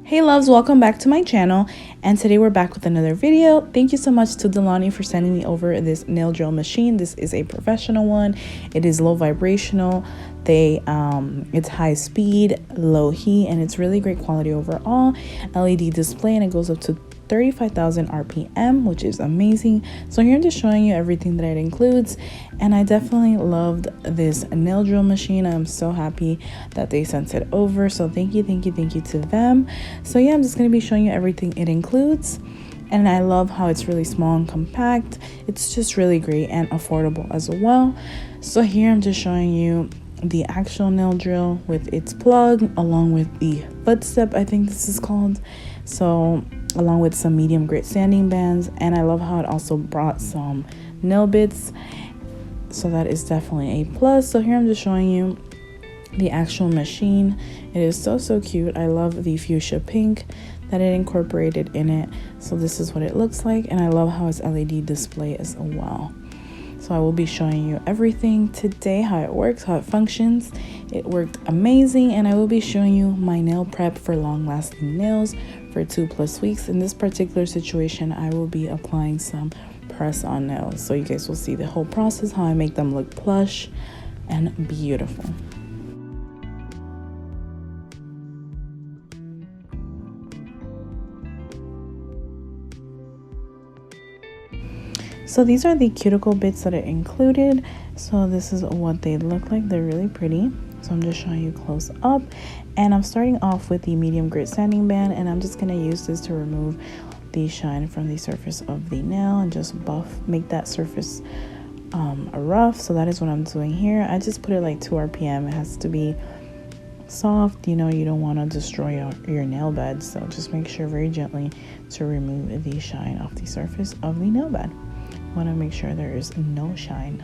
Hey loves, welcome back to my channel, and today we're back with another video. Thank you so much to Delani for sending me over this nail drill machine. This is a professional one. It is low vibrational. It's high speed, low heat, and it's really great quality overall. LED display, and it goes up to 35,000 RPM, which is amazing. So here I'm just showing you everything that it includes, and I definitely loved this nail drill machine. I'm so happy that they sent it over, so thank you to them. So yeah, I'm just going to be showing you everything it includes, and I love how it's really small and compact. It's just really great and affordable as well. So here I'm just showing you the actual nail drill with its plug, along with the footstep, I think this is called, so along with some medium grit sanding bands. And I love how it also brought some nail bits, so that is definitely a plus. So here I'm just showing you the actual machine. It is so cute. I love the fuchsia pink that it incorporated in it. So this is what it looks like, and I love how it's LED display as well. So I will be showing you everything today, how it works, how it functions. It worked amazing, and I will be showing you my nail prep for long-lasting nails for 2+ weeks. In this particular situation, I will be applying some press-on nails, so you guys will see the whole process, how I make them look plush and beautiful. So these are the cuticle bits that it included. So this is what they look like. They're really pretty. So I'm just showing you close up, and I'm starting off with the medium grit sanding band, and I'm just going to use this to remove the shine from the surface of the nail and just make that surface rough. So that is what I'm doing here. I just put it like 2 RPM. It has to be soft, you don't want to destroy your nail bed, so just make sure very gently to remove the shine off the surface of the nail bed. Want to make sure there is no shine.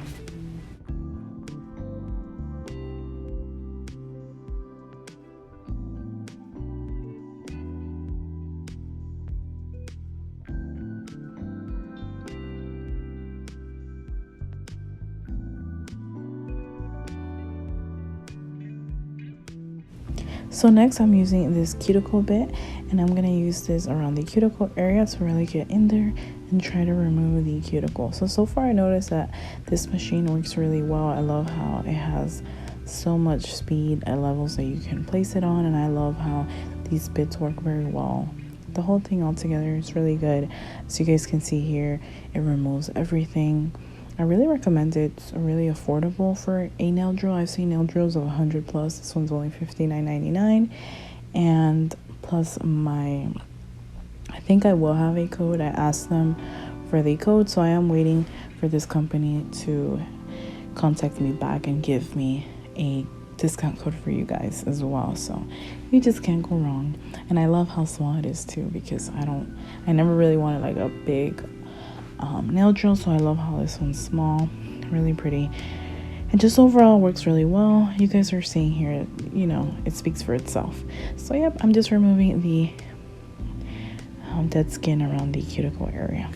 So next I'm using this cuticle bit, and I'm going to use this around the cuticle area to really get in there and try to remove the cuticle. So far I noticed that this machine works really well. I love how it has so much speed at levels that you can place it on, and I love how these bits work very well. The whole thing altogether is really good. As you guys can see here, it removes everything. I really recommend it. It's really affordable for a nail drill. I've seen nail drills of 100+. This one's only $59.99, and plus I think I will have a code. I asked them for the code, so I am waiting for this company to contact me back and give me a discount code for you guys as well. So you just can't go wrong. And I love how small it is too, because I never really wanted like a big nail drill, so I love how this one's small, really pretty, and just overall works really well. You guys are seeing here, it speaks for itself. So yep, I'm just removing the dead skin around the cuticle area.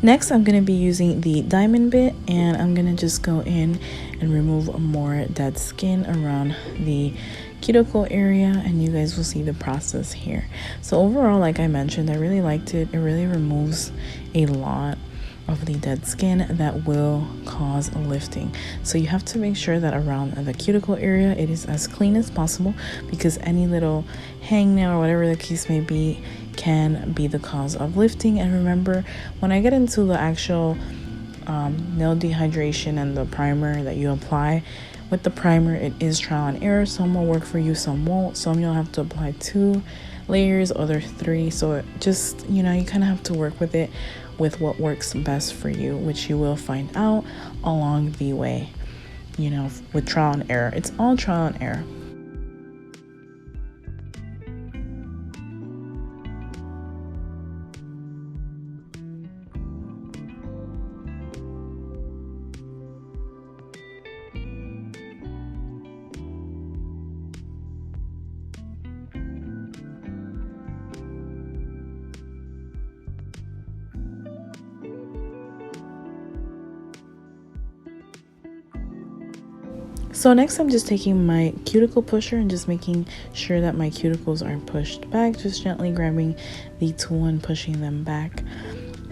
Next, I'm going to be using the diamond bit, and I'm going to just go in and remove more dead skin around the cuticle area, and you guys will see the process here. So overall, like I mentioned, I really liked it. It really removes a lot of the dead skin that will cause lifting. So you have to make sure that around the cuticle area it is as clean as possible, because any little hangnail or whatever the case may be can be the cause of lifting. And remember, when I get into the actual nail dehydration and the primer that you apply, with the primer it is trial and error. Some will work for you, some won't. Some you'll have to apply 2 layers, other 3. So it just, you kind of have to work with it, with what works best for you, which you will find out along the way, with trial and error. It's all trial and error. So next I'm just taking my cuticle pusher and just making sure that my cuticles are pushed back, just gently grabbing the tool and pushing them back.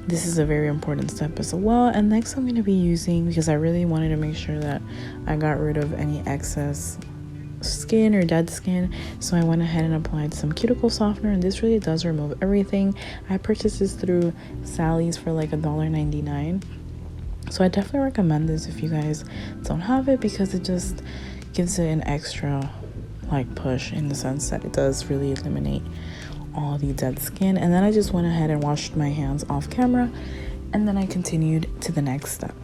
This is a very important step as well. And next I'm going to be using, because I really wanted to make sure that I got rid of any excess skin or dead skin, so I went ahead and applied some cuticle softener, and this really does remove everything. I purchased this through Sally's for like $1.99. So I definitely recommend this if you guys don't have it, because it just gives it an extra like push in the sense that it does really eliminate all the dead skin. And then I just went ahead and washed my hands off camera, and then I continued to the next step.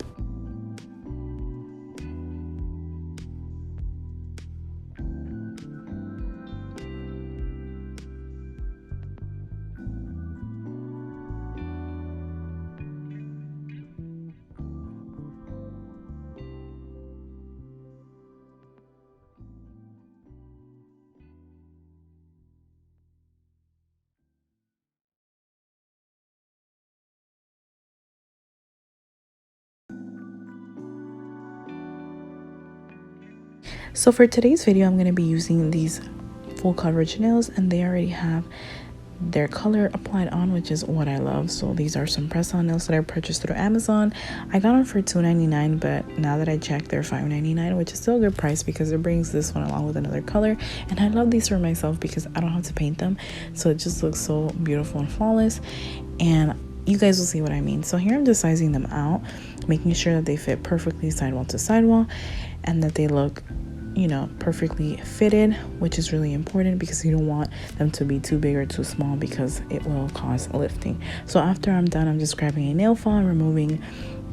So for today's video, I'm going to be using these full coverage nails, and they already have their color applied on, which is what I love. So these are some press-on nails that I purchased through Amazon. I got them for $2.99, but now that I checked, they're $5.99, which is still a good price because it brings this one along with another color. And I love these for myself because I don't have to paint them, so it just looks so beautiful and flawless. And you guys will see what I mean. So here I'm just sizing them out, making sure that they fit perfectly sidewall to sidewall, and that they look, you know, perfectly fitted, which is really important because you don't want them to be too big or too small because it will cause lifting. So after I'm done, I'm just grabbing a nail file and removing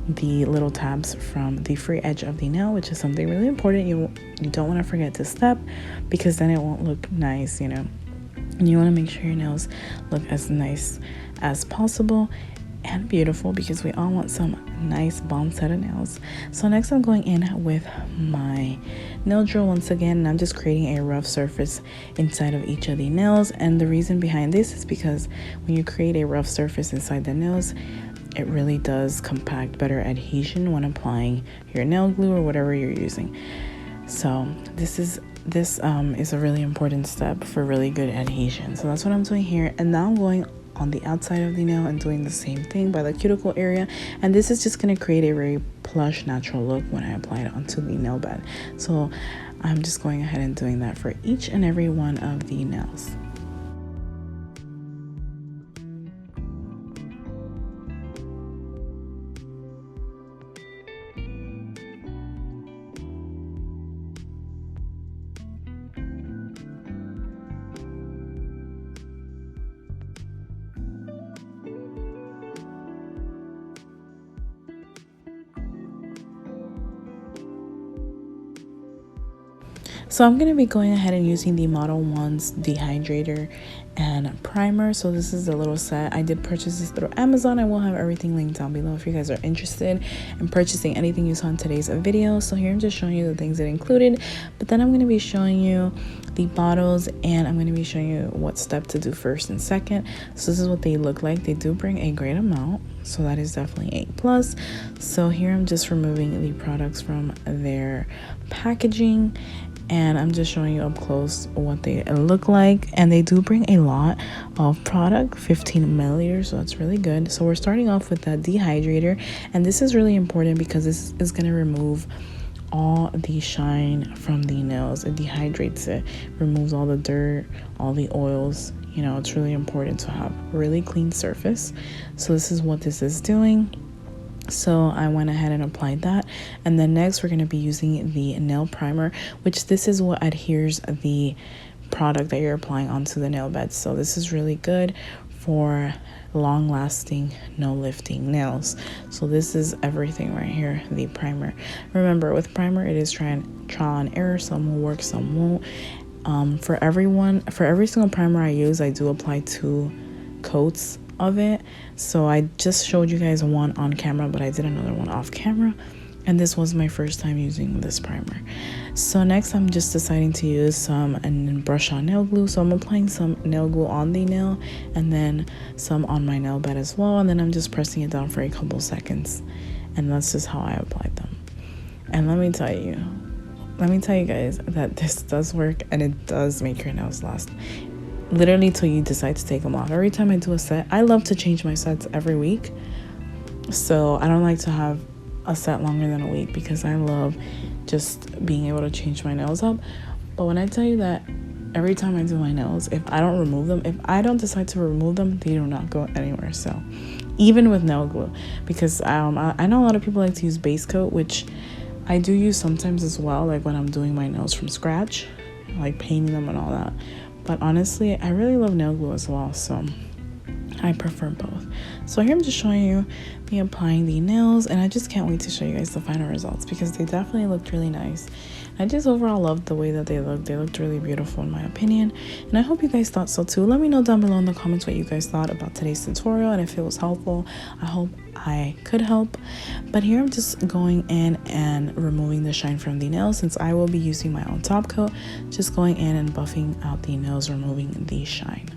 the little tabs from the free edge of the nail, which is something really important. You don't want to forget this step, because then it won't look nice, you know. And you want to make sure your nails look as nice as possible and beautiful, because we all want some nice bomb set of nails. So next I'm going in with my nail drill once again, and I'm just creating a rough surface inside of each of the nails. And the reason behind this is because when you create a rough surface inside the nails, it really does compact better adhesion when applying your nail glue or whatever you're using. So this is a really important step for really good adhesion. So that's what I'm doing here. And now I'm going on the outside of the nail and doing the same thing by the cuticle area, and this is just going to create a very plush natural look when I apply it onto the nail bed. So I'm just going ahead and doing that for each and every one of the nails. So I'm going to be going ahead and using the Model 1's dehydrator and primer. So this is the little set. I did purchase this through Amazon. I will have everything linked down below if you guys are interested in purchasing anything you saw in today's video. So here I'm just showing you the things it included, but then I'm going to be showing you the bottles, and I'm going to be showing you what step to do first and second. So this is what they look like. They do bring a great amount, so that is definitely a plus. So here I'm just removing the products from their packaging, and I'm just showing you up close what they look like. And they do bring a lot of product, 15 milliliters, so that's really good. So we're starting off with the dehydrator, and this is really important because this is going to remove all the shine from the nails. It dehydrates it, removes all the dirt, all the oils. You know, it's really important to have a really clean surface. So this is what this is doing. So I went ahead and applied that, and then next we're going to be using the nail primer, which this is what adheres the product that you're applying onto the nail bed. So this is really good for long lasting, no lifting nails. So this is everything right here, the primer. Remember, with primer it is trial and error. Some will work, some won't. For every single primer I use, I do apply 2 coats of it. So I just showed you guys one on camera, but I did another one off camera, and this was my first time using this primer. So next I'm just deciding to use some and brush on nail glue. So I'm applying some nail glue on the nail and then some on my nail bed as well, and then I'm just pressing it down for a couple seconds, and that's just how I applied them. And let me tell you, let me tell you guys that this does work, and it does make your nails last literally till you decide to take them off. Every time I do a set, I love to change my sets every week, so I don't like to have a set longer than a week because I love just being able to change my nails up. But when I tell you that every time I do my nails, if I don't remove them, if I don't decide to remove them, they do not go anywhere. So even with nail glue, because I know a lot of people like to use base coat, which I do use sometimes as well, like when I'm doing my nails from scratch, like painting them and all that. But honestly, I really love nail glue as well, so I prefer both. So here I'm just showing you me applying the nails, and I just can't wait to show you guys the final results because they definitely looked really nice. I just overall loved the way that they looked. They looked really beautiful in my opinion, and I hope you guys thought so too. Let me know down below in the comments what you guys thought about today's tutorial and if it was helpful. I hope I could help. But here I'm just going in and removing the shine from the nails since I will be using my own top coat. Just going in and buffing out the nails, removing the shine.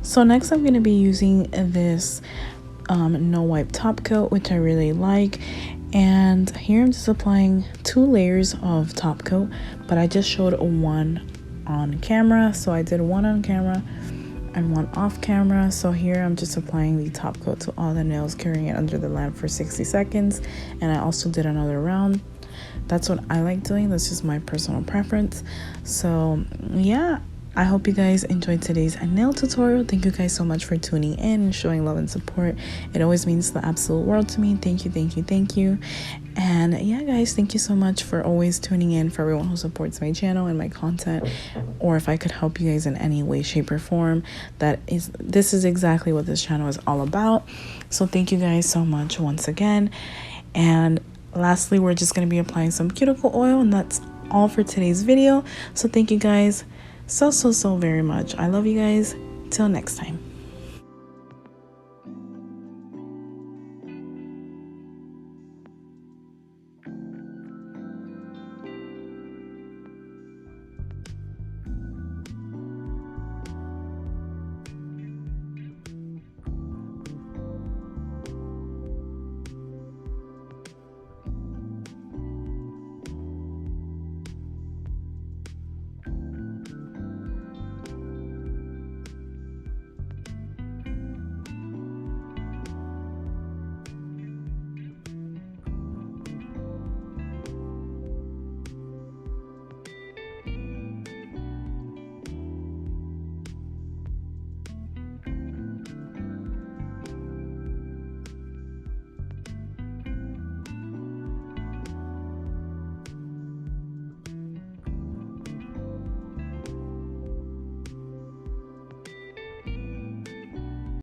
So next I'm going to be using this no wipe top coat, which I really like, and here I'm just applying 2 layers of top coat, but I just showed one on camera, so I did one on camera and one off camera. So here I'm just applying the top coat to all the nails, carrying it under the lamp for 60 seconds, and I also did another round. That's what I like doing. That's just my personal preference. So yeah, I hope you guys enjoyed today's nail tutorial. Thank you guys so much for tuning in and showing love and support. It always means the absolute world to me. Thank you, thank you, thank you. And yeah, guys, thank you so much for always tuning in, for everyone who supports my channel and my content, or if I could help you guys in any way, shape, or form. This is exactly what this channel is all about. So thank you guys so much once again. And lastly, we're just going to be applying some cuticle oil, and that's all for today's video. So thank you guys so very much. I love you guys. Till next time.